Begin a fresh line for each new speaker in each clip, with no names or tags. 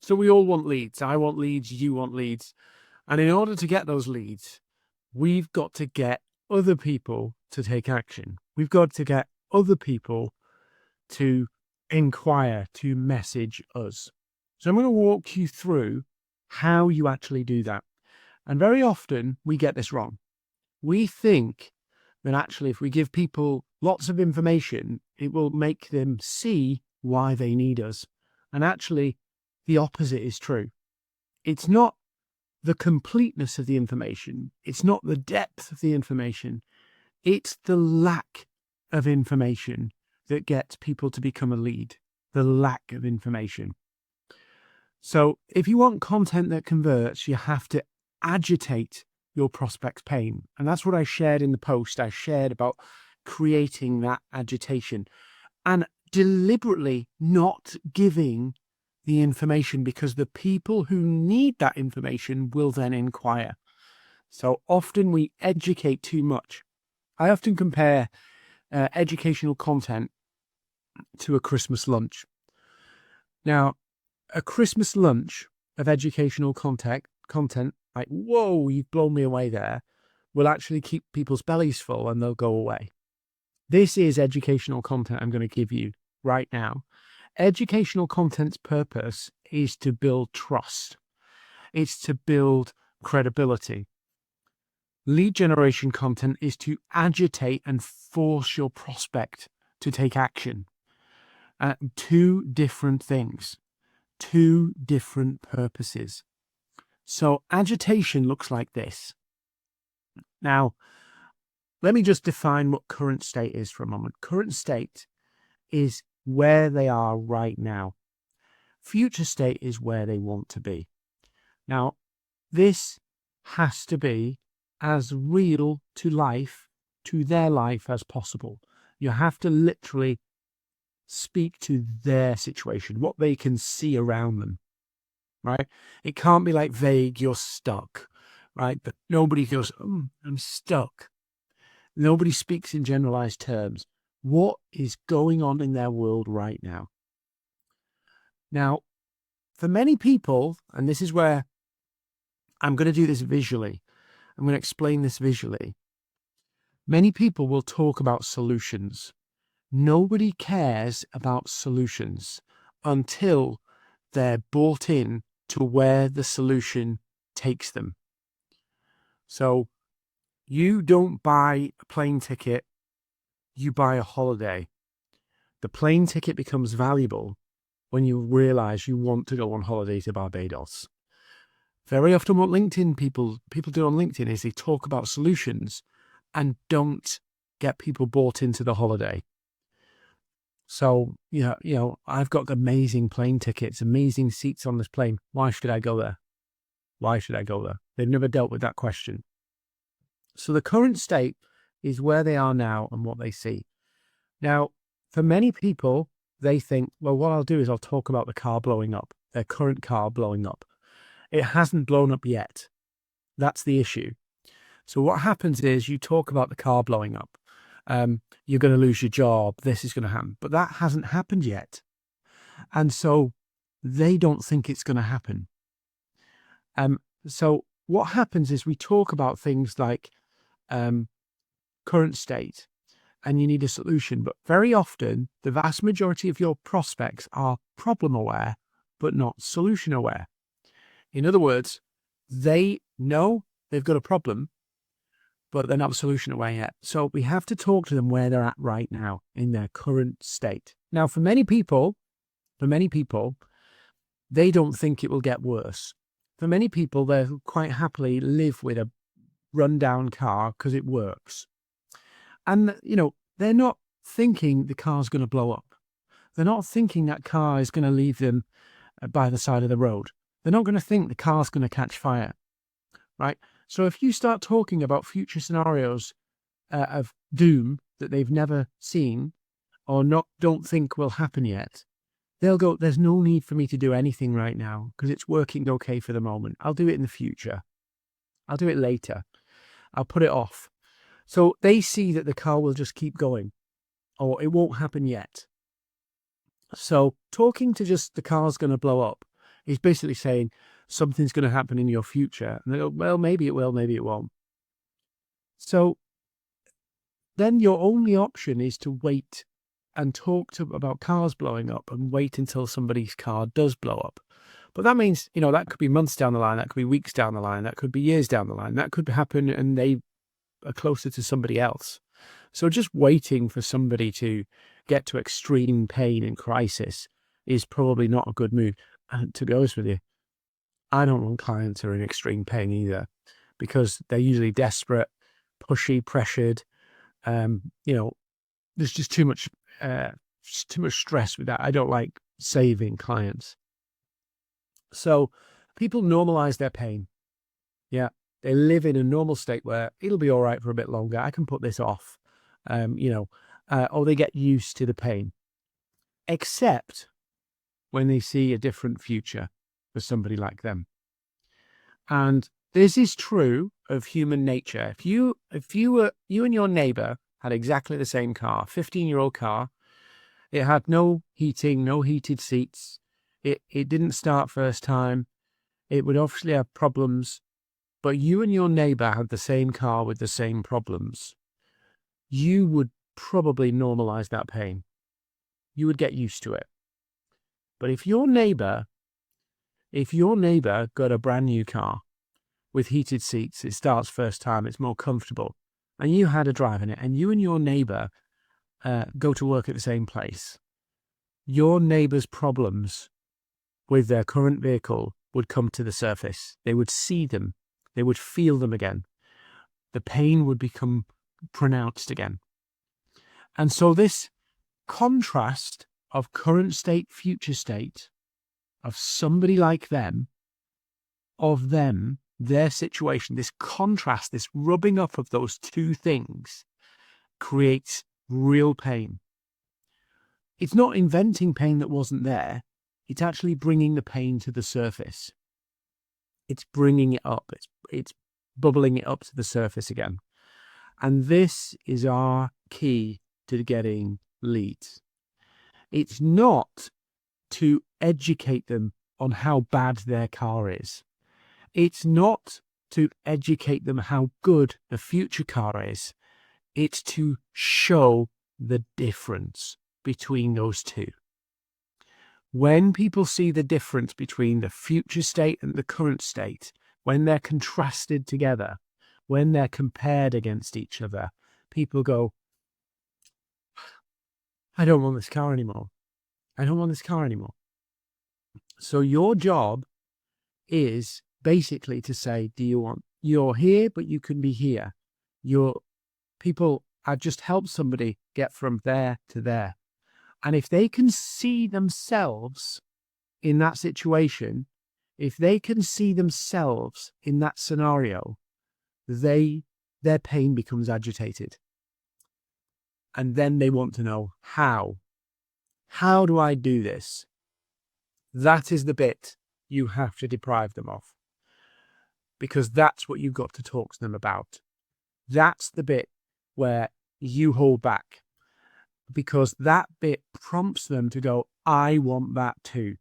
So we all want leads. I want leads, you want leads. And in order to get those leads, we've got to get other people to take action. We've got to get other people to inquire, to message us. So I'm going to walk you through how you actually do that. And very often we get this wrong. We think that actually if we give people lots of information, it will make them see why they need us. And actually, the opposite is true. It's not the completeness of the information. It's not the depth of the information. It's the lack of information that gets people to become a lead, the lack of information. So if you want content that converts, you have to agitate your prospect's pain. And that's what I shared in the post. I shared about creating that agitation and deliberately not giving the information, because the people who need that information will then inquire. So often we educate too much. I often compare educational content to a Christmas lunch. Now, a Christmas lunch of educational content, like, whoa, you've blown me away there, will actually keep people's bellies full and they'll go away. This is educational content I'm going to give you right now. Educational content's purpose is to build trust. It's to build credibility. Lead generation content is to agitate and force your prospect to take action. Two different things, two different purposes. So agitation looks like this. Now, let me just define what current state is for a moment. Current state is where they are right now. Future state is where they want to be. Now, this has to be as real to life, to their life as possible. You have to literally speak to their situation, what they can see around them, right? It can't be like vague, you're stuck, right? But nobody goes, I'm stuck. Nobody speaks in generalized terms. What is going on in their world right now? Now, for many people, and this is where I'm going to do this visually, I'm going to explain this visually. Many people will talk about solutions. Nobody cares about solutions until they're bought in to where the solution takes them. So you don't buy a plane ticket, you buy a holiday. The plane ticket becomes valuable when you realize you want to go on holiday to Barbados. Very often what people do on LinkedIn is they talk about solutions and don't get people bought into the holiday. So, I've got amazing plane tickets, amazing seats on this plane. Why should I go there? Why should I go there? They've never dealt with that question. So the current state is where they are now and what they see. Now, for many people, they think, well, what I'll do is I'll talk about the car blowing up, their current car blowing up. It hasn't blown up yet. That's the issue. So what happens is you talk about the car blowing up. You're going to lose your job. This is going to happen. But that hasn't happened yet. And so they don't think it's going to happen. So what happens is we talk about things like current state, and you need a solution. But very often, the vast majority of your prospects are problem aware, but not solution aware. In other words, they know they've got a problem, but they're not solution aware yet. So we have to talk to them where they're at right now in their current state. Now, for many people, they don't think it will get worse. For many people, they'll quite happily live with a rundown car because it works. And, they're not thinking the car's going to blow up. They're not thinking that car is going to leave them by the side of the road. They're not going to think the car's going to catch fire, right? So if you start talking about future scenarios of doom that they've never seen or don't think will happen yet, they'll go, there's no need for me to do anything right now because it's working okay for the moment. I'll do it in the future. I'll do it later. I'll put it off. So they see that the car will just keep going or it won't happen yet. So talking to just the car's going to blow up It's basically saying something's going to happen in your future. And they go, well, maybe it will, maybe it won't. So then your only option is to wait and talk about cars blowing up and wait until somebody's car does blow up. But that means, that could be months down the line, that could be weeks down the line, that could be years down the line, that could happen and they are closer to somebody else. So just waiting for somebody to get to extreme pain and crisis is probably not a good move. And to be honest with you, I don't want clients who are in extreme pain either, because they're usually desperate, pushy, pressured. There's just too much stress with that. I don't like saving clients. So people normalize their pain. Yeah. They live in a normal state where it'll be all right for a bit longer. I can put this off, or they get used to the pain, except when they see a different future for somebody like them. And this is true of human nature. If you and your neighbor had exactly the same car, 15-year-old car, it had no heating, no heated seats. It didn't start first time. It would obviously have problems. But you and your neighbor had the same car with the same problems, you would probably normalize that pain. You would get used to it. But if your neighbor got a brand new car with heated seats, it starts first time, it's more comfortable, and you had a drive in it, and you and your neighbor go to work at the same place, your neighbor's problems with their current vehicle would come to the surface. They would see them. They would feel them again. The pain would become pronounced again. And so this contrast of current state, future state, of somebody like them, of them, their situation, this contrast, this rubbing up of those two things creates real pain. It's not inventing pain that wasn't there. It's actually bringing the pain to the surface. It's bringing it up. It's bubbling it up to the surface again. And this is our key to getting leads. It's not to educate them on how bad their car is. It's not to educate them how good the future car is. It's to show the difference between those two. When people see the difference between the future state and the current state, when they're contrasted together, when they're compared against each other, people go, I don't want this car anymore. I don't want this car anymore. So your job is basically to say, you're here, but you can be here. I've just helped somebody get from there to there. And if they can see themselves in that situation, if they can see themselves in that scenario, their pain becomes agitated. And then they want to know how. How do I do this? That is the bit you have to deprive them of. Because that's what you've got to talk to them about. That's the bit where you hold back. Because that bit prompts them to go, I want that too.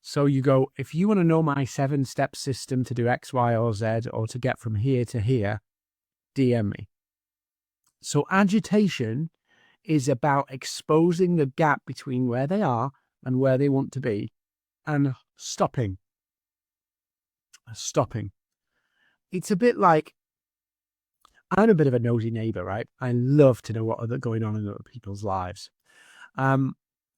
So you go, if you want to know my 7-step system to do X, Y, or Z, or to get from here to here, DM me. So agitation is about exposing the gap between where they are and where they want to be and stopping. It's a bit like, I'm a bit of a nosy neighbor, right? I love to know what are going on in other people's lives.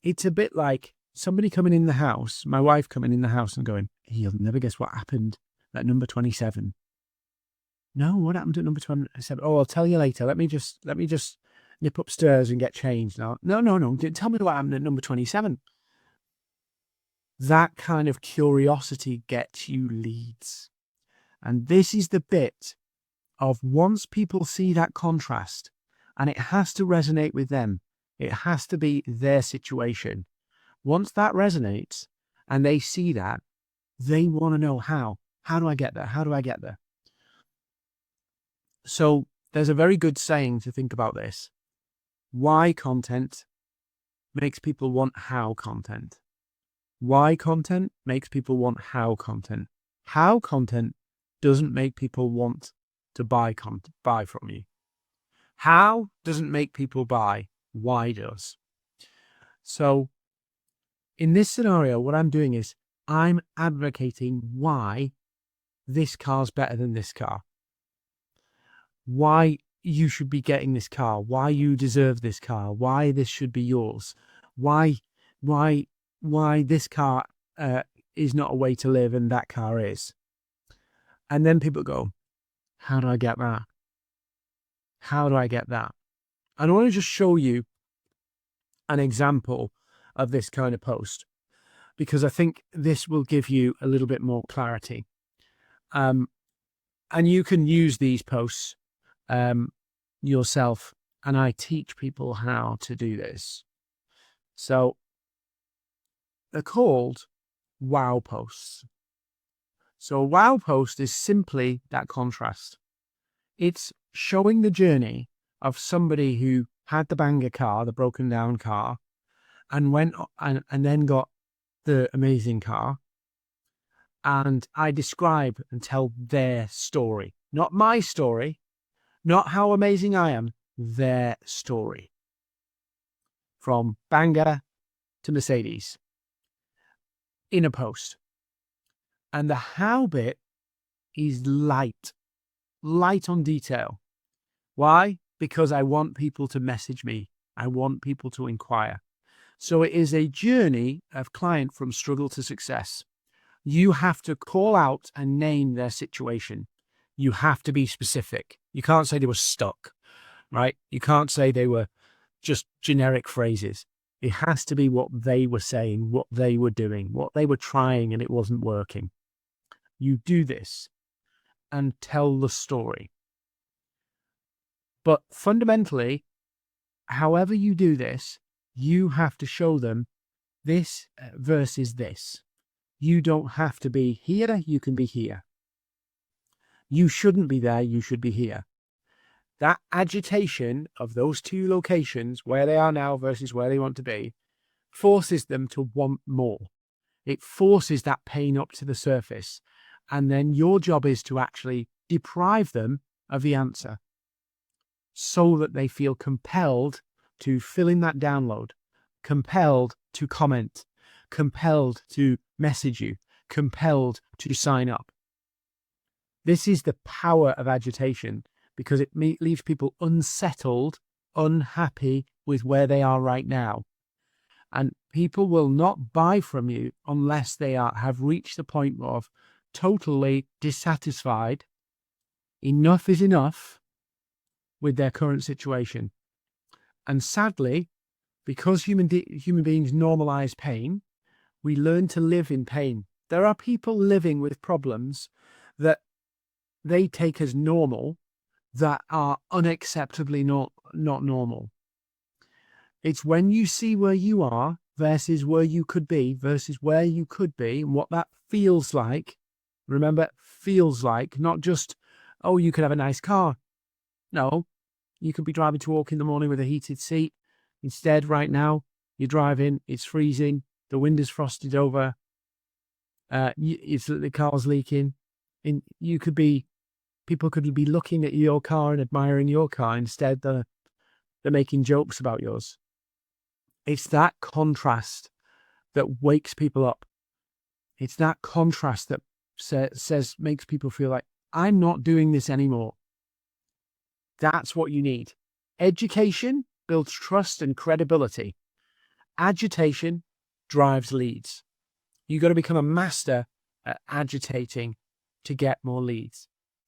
It's a bit like somebody coming in the house, my wife coming in the house and going, you'll never guess what happened at number 27. No, what happened at number 27? Oh, I'll tell you later. Let me just nip upstairs and get changed now. No. Tell me what happened at number 27. That kind of curiosity gets you leads. And this is the bit of once people see that contrast, and it has to resonate with them. It has to be their situation. Once that resonates and they see that, they want to know how. How do I get there? How do I get there? So there's a very good saying to think about this. Why content makes people want how content. Why content makes people want how content. How content doesn't make people want to buy from you. How doesn't make people buy. Why does. So in this scenario, what I'm doing is I'm advocating why this car's better than this car. Why you should be getting this car, why you deserve this car, why this should be yours, why this car is not a way to live and that car is. And then people go, how do I get that? How do I get that? And I want to just show you an example of this kind of post, because I think this will give you a little bit more clarity. And you can use these posts yourself, and I teach people how to do this. So they're called wow posts. So a wow post is simply that contrast. It's showing the journey of somebody who had the banger car, the broken down car, and went and then got the amazing car. And I describe and tell their story, not my story, not how amazing I am, their story. From banger to Mercedes in a post. And the how bit is light on detail. Why? Because I want people to message me. I want people to inquire. So it is a journey of client from struggle to success. You have to call out and name their situation. You have to be specific. You can't say they were stuck, right? You can't say they were just generic phrases. It has to be what they were saying, what they were doing, what they were trying, and it wasn't working. You do this and tell the story. But fundamentally, however you do this, you have to show them this versus this. You don't have to be here, you can be here. You shouldn't be there, you should be here. That agitation of those two locations, where they are now versus where they want to be, forces them to want more. It forces that pain up to the surface. And then your job is to actually deprive them of the answer so that they feel compelled to fill in that download, compelled to comment, compelled to message you, compelled to sign up. This is the power of agitation, because it leaves people unsettled, unhappy with where they are right now. And people will not buy from you unless they have reached the point of totally dissatisfied. Enough is enough with their current situation. And sadly, because human beings normalize pain, we learn to live in pain. There are people living with problems that they take as normal that are unacceptably not normal. It's when you see where you are versus where you could be versus where you could be and what that feels like. Remember, feels like, not just, oh, you could have a nice car. No, you could be driving to work in the morning with a heated seat. Instead, right now, you're driving, it's freezing, the wind is frosted over, the car's leaking. And people could be looking at your car and admiring your car. Instead, they're making jokes about yours. It's that contrast that wakes people up. It's that contrast that makes people feel like, I'm not doing this anymore. That's what you need. Education builds trust and credibility. Agitation drives leads. You've got to become a master at agitating to get more leads.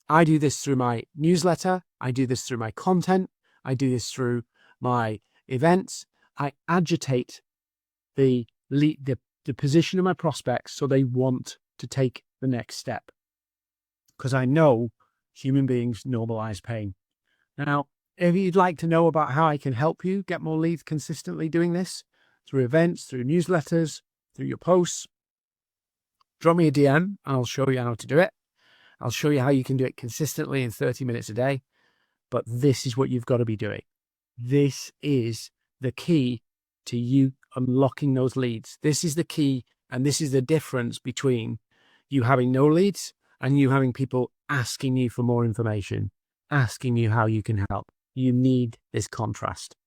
I do this through my newsletter. I do this through my content. I do this through my events. I agitate the position of my prospects so they want to take the next step, because I know human beings normalize pain. Now, if you'd like to know about how I can help you get more leads consistently doing this through events, through newsletters, through your posts, drop me a DM and I'll show you how to do it. I'll show you how you can do it consistently in 30 minutes a day. But this is what you've got to be doing. This is the key to you unlocking those leads. This is the key And this is the difference between you having no leads and you having people asking you for more information, asking you how you can help. You need this contrast.